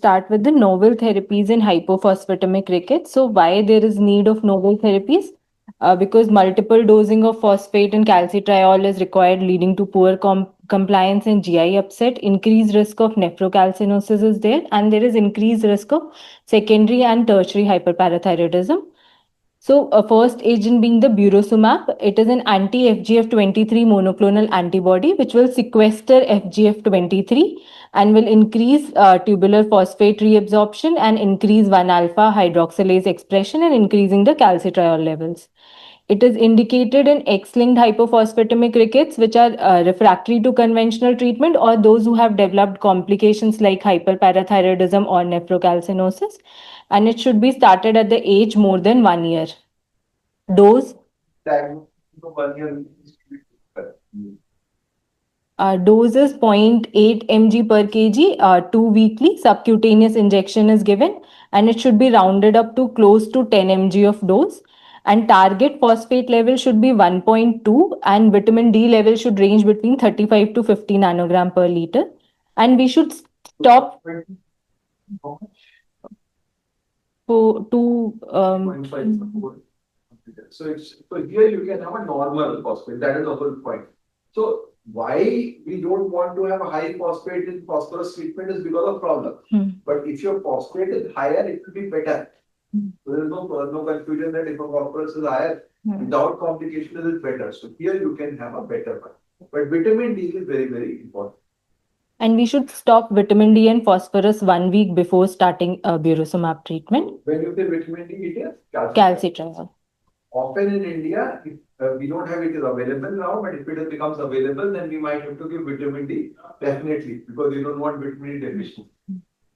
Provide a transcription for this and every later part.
start with the novel therapies in hypophosphatemic rickets. So why there is need of novel therapies? Because multiple dosing of phosphate and calcitriol is required, leading to poor compliance and GI upset. Increased risk of nephrocalcinosis is there, and there is increased risk of secondary and tertiary hyperparathyroidism. So, a first agent being the Burosumab, it is an anti-FGF23 monoclonal antibody which will sequester FGF23 and will increase tubular phosphate reabsorption and increase 1-alpha hydroxylase expression and increasing the calcitriol levels. It is indicated in X-linked hypophosphatemic rickets, which are refractory to conventional treatment, or those who have developed complications like hyperparathyroidism or nephrocalcinosis. And it should be started at the age more than 1 year. Dose. Dose is 0.8 mg per kg, 2 weekly. Subcutaneous injection is given, and it should be rounded up to close to 10 mg of dose. And target phosphate level should be 1.2, and vitamin D level should range between 35 to 50 nanogram per liter. And we should stop So here you can have a normal phosphate. That is the whole point. So why we don't want to have a high phosphate in phosphorus treatment is because of problem. But if your phosphate is higher, it will be better. So there is no confusion that if a phosphorus is higher, without complication, it is better. So here you can have a better one. But vitamin D is very, very important. And we should stop vitamin D and phosphorus 1 week before starting Burosumab treatment. When you say vitamin D, it is calcitriol. Often in India, if, we don't have it is available now, but if it becomes available, then we might have to give vitamin D, definitely, because you don't want vitamin D deficiency.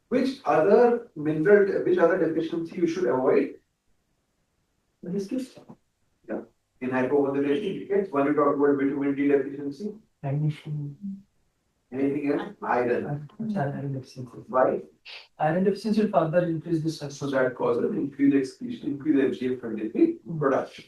Which other deficiency you should avoid? Yeah. In hypophosphatemic rickets, when you talk about vitamin D deficiency, anything else? Iron. Iron deficiency. Why? Iron deficiency will further increase this. So that causes increased excretion, increased FGF23 production.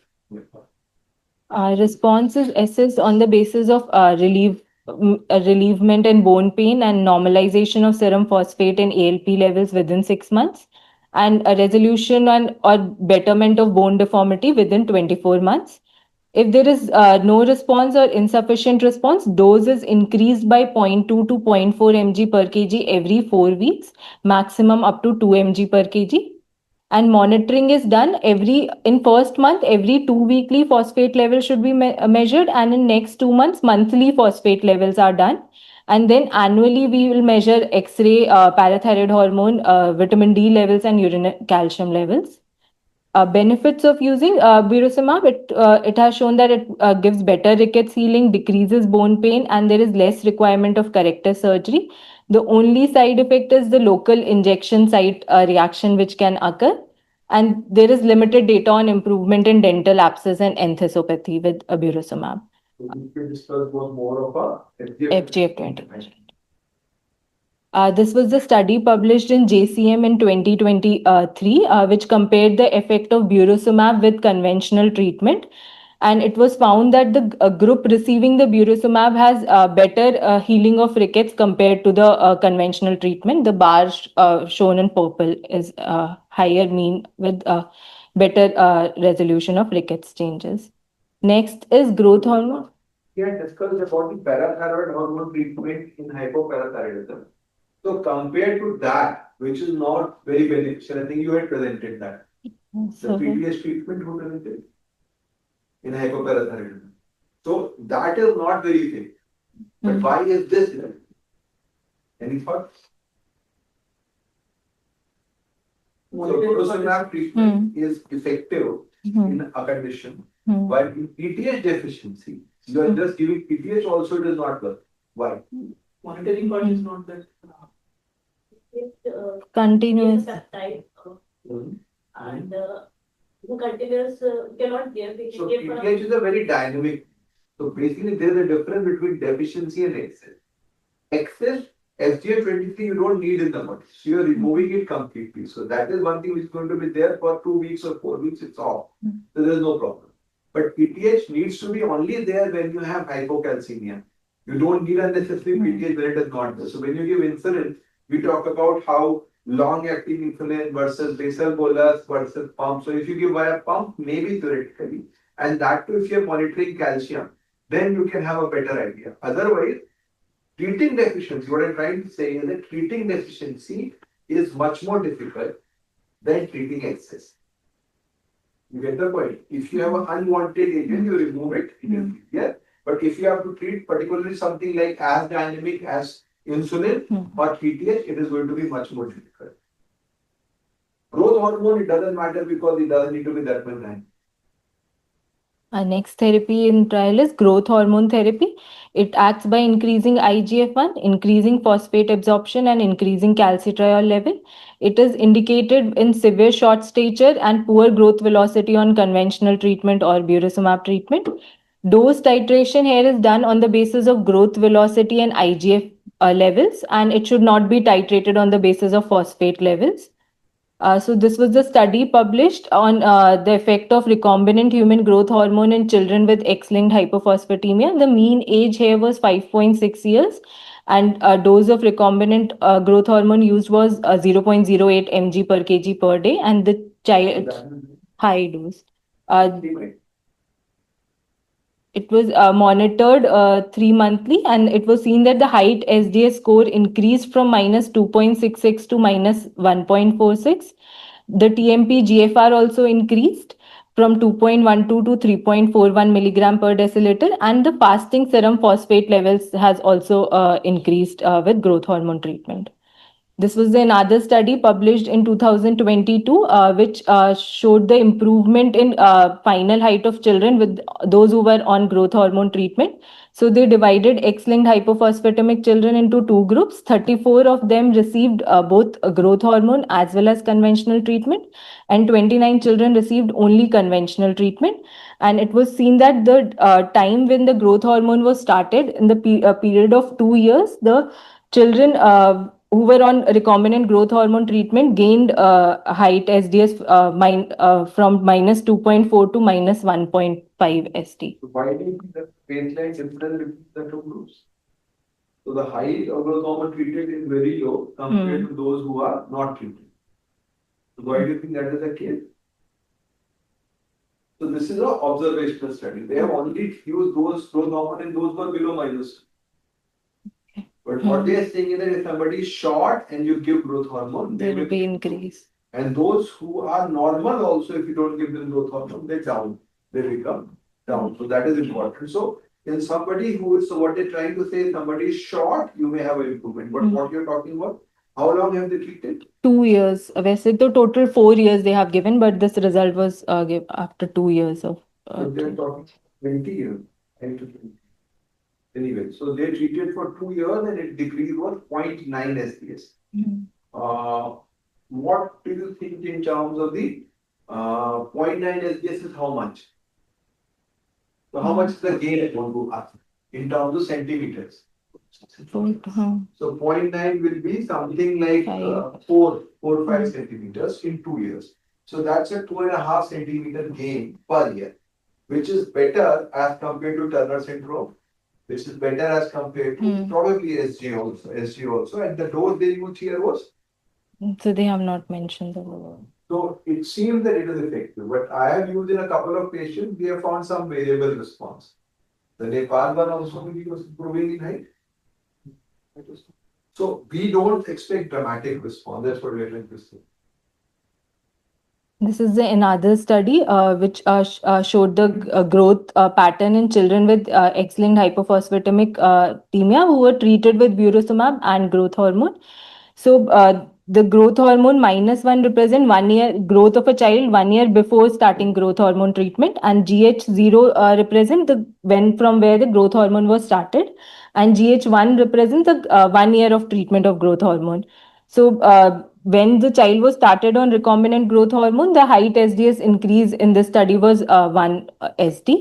Response is assessed on the basis of relievement in bone pain and normalization of serum phosphate and ALP levels within 6 months, and a resolution or betterment of bone deformity within 24 months. If there is no response or insufficient response, dose is increased by 0.2 to 0.4 mg per kg every 4 weeks, maximum up to 2 mg per kg. And monitoring is done in first month, every 2 weekly phosphate level should be measured, and in next 2 months, monthly phosphate levels are done. And then annually, we will measure X-ray, parathyroid hormone, vitamin D levels, and urine calcium levels. Benefits of using Burosumab, it has shown that it gives better rickets healing, decreases bone pain, and there is less requirement of corrective surgery. The only side effect is the local injection site reaction which can occur. And there is limited data on improvement in dental abscess and enthesopathy with Burosumab. So we discuss more of a FGF23. This was the study published in JCM in 2023, which compared the effect of Burosumab with conventional treatment. And it was found that the group receiving the Burosumab has better healing of rickets compared to the conventional treatment. The bar shown in purple is higher mean with better resolution of rickets changes. Next is growth hormone. We had discussed about the parathyroid hormone treatment in hypoparathyroidism. So compared to that, which is not very beneficial, I think you had presented that. The previous treatment you presented in hypoparathyroidism. So that is not very effective. But why is this effective? Any thoughts? So Burosumab treatment is effective in a condition. While in PTH deficiency, you are just giving PTH also, it is not work. Why? Monitoring part is not that. Continuous. Peptide, and the continuous cannot give. So PTH is a very dynamic. So basically there is a difference between deficiency and excess. Excess, FGF23 you don't need in the body. So you are removing it completely. So that is one thing which is going to be there for 2 weeks or 4 weeks, it's off. So there is no problem. But PTH needs to be only there when you have hypocalcemia. You don't need unnecessary PTH when it is not there. So when you give insulin, we talk about how long-acting insulin versus basal bolus versus pump. So if you give via pump, maybe theoretically, and that too if you're monitoring calcium, then you can have a better idea. Otherwise, treating deficiency, what I'm trying to say is that treating deficiency is much more difficult than treating excess. You get the point? If you have an unwanted agent, you remove it, it is easier. But if you have to treat particularly something like as dynamic as insulin or PTH, it is going to be much more difficult. Growth hormone, it doesn't matter because it doesn't need to be that much dynamic. Our next therapy in trial is growth hormone therapy. It acts by increasing IGF-1, increasing phosphate absorption, and increasing calcitriol level. It is indicated in severe short stature and poor growth velocity on conventional treatment or Burosumab treatment. Dose titration here is done on the basis of growth velocity and IGF levels, and it should not be titrated on the basis of phosphate levels. So this was the study published on the effect of recombinant human growth hormone in children with X-linked hypophosphatemia. The mean age here was 5.6 years, and dose of recombinant growth hormone used was 0.08 mg per kg per day, and the child high dose. It was monitored 3 monthly, and it was seen that the height SDS score increased from minus 2.66 to minus 1.46. The TMP GFR also increased from 2.12 to 3.41 milligram per deciliter, and the fasting serum phosphate levels has also increased with growth hormone treatment. This was another study published in 2022, which showed the improvement in final height of children with those who were on growth hormone treatment. So they divided X-linked hypophosphatemic children into two groups. 34 of them received both growth hormone as well as conventional treatment, and 29 children received only conventional treatment. And it was seen that the time when the growth hormone was started, in the period of 2 years, the children who were on recombinant growth hormone treatment gained height SDS from minus 2.4 to minus 1.5 ST. So why do you think that baseline difference between the two groups? So the height of growth hormone treated is very low compared to those who are not treated. So why do you think that is the case? So this is an observational study. They have only used those growth hormone and those were below minus. But what they are saying is that if somebody is short and you give growth hormone, There will be increase. And those who are normal also, if you don't give them growth hormone, they down. They become down. So that is important. So in somebody who is, so what they're trying to say, somebody is short, you may have an improvement. But what you're talking about, how long have they treated? 2 years. वैसे तो total 4 years they have given, but this result was after 2 years of. So they're talking 20 years. Anyway, so they treated for 2 years and it decreased was 0.9 SDS. What do you think in terms of the 0.9 SDS is how much? So how much is the gain I want to ask in terms of centimeters? So 0.9 will be something like 4 or 5 centimeters in 2 years. So that's a 2.5 centimeter gain per year, which is better as compared to Turner syndrome. This is better as compared to probably SG also. And the dose they used here was? So they have not mentioned the word. So it seems that it is effective, but I have used in a couple of patients, we have found some variable response. The Nepal one also was improving in height. So we don't expect dramatic response. That's what we are trying to say. This is another study which showed the growth pattern in children with X-linked hypophosphatemic anemia who were treated with Burosumab and growth hormone. So the growth hormone -1 represent 1 year growth of a child 1 year before starting growth hormone treatment, and GH0 represent the from where the growth hormone was started, and GH1 represents the 1 year of treatment of growth hormone. So when the child was started on recombinant growth hormone, the height SDS increase in this study was 1 SD.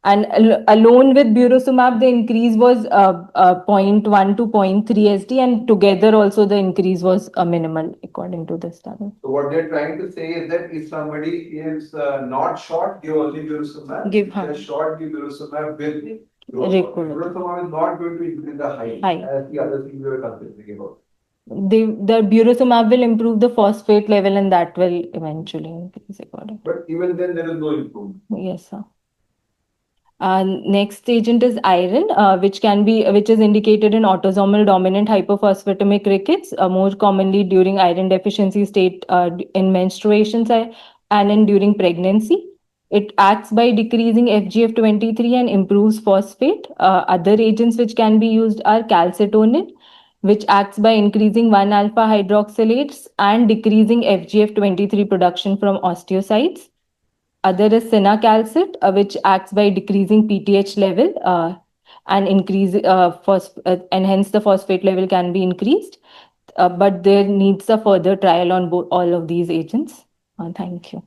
And alone with Burosumab, the increase was 0.1 to 0.3 SD, and together also the increase was minimal according to the study. So what they're trying to say is that if somebody is not short, give only Burosumab. If they're short, give Burosumab with Burosumab is not going to increase the height as the other thing we were considering about. The Burosumab will improve the phosphate level, and that will eventually increase according. But even then, there is no improvement. Yes, sir. Next agent is iron, which is indicated in autosomal dominant hypophosphatemic rickets, more commonly during iron deficiency state in menstruation and in during pregnancy. It acts by decreasing FGF23 and improves phosphate. Other agents which can be used are calcitonin, which acts by increasing 1-alpha hydroxylates and decreasing FGF23 production from osteocytes. Other is cinacalcet, which acts by decreasing PTH level and and hence the phosphate level can be increased. But there needs a further trial on all of these agents. Thank you.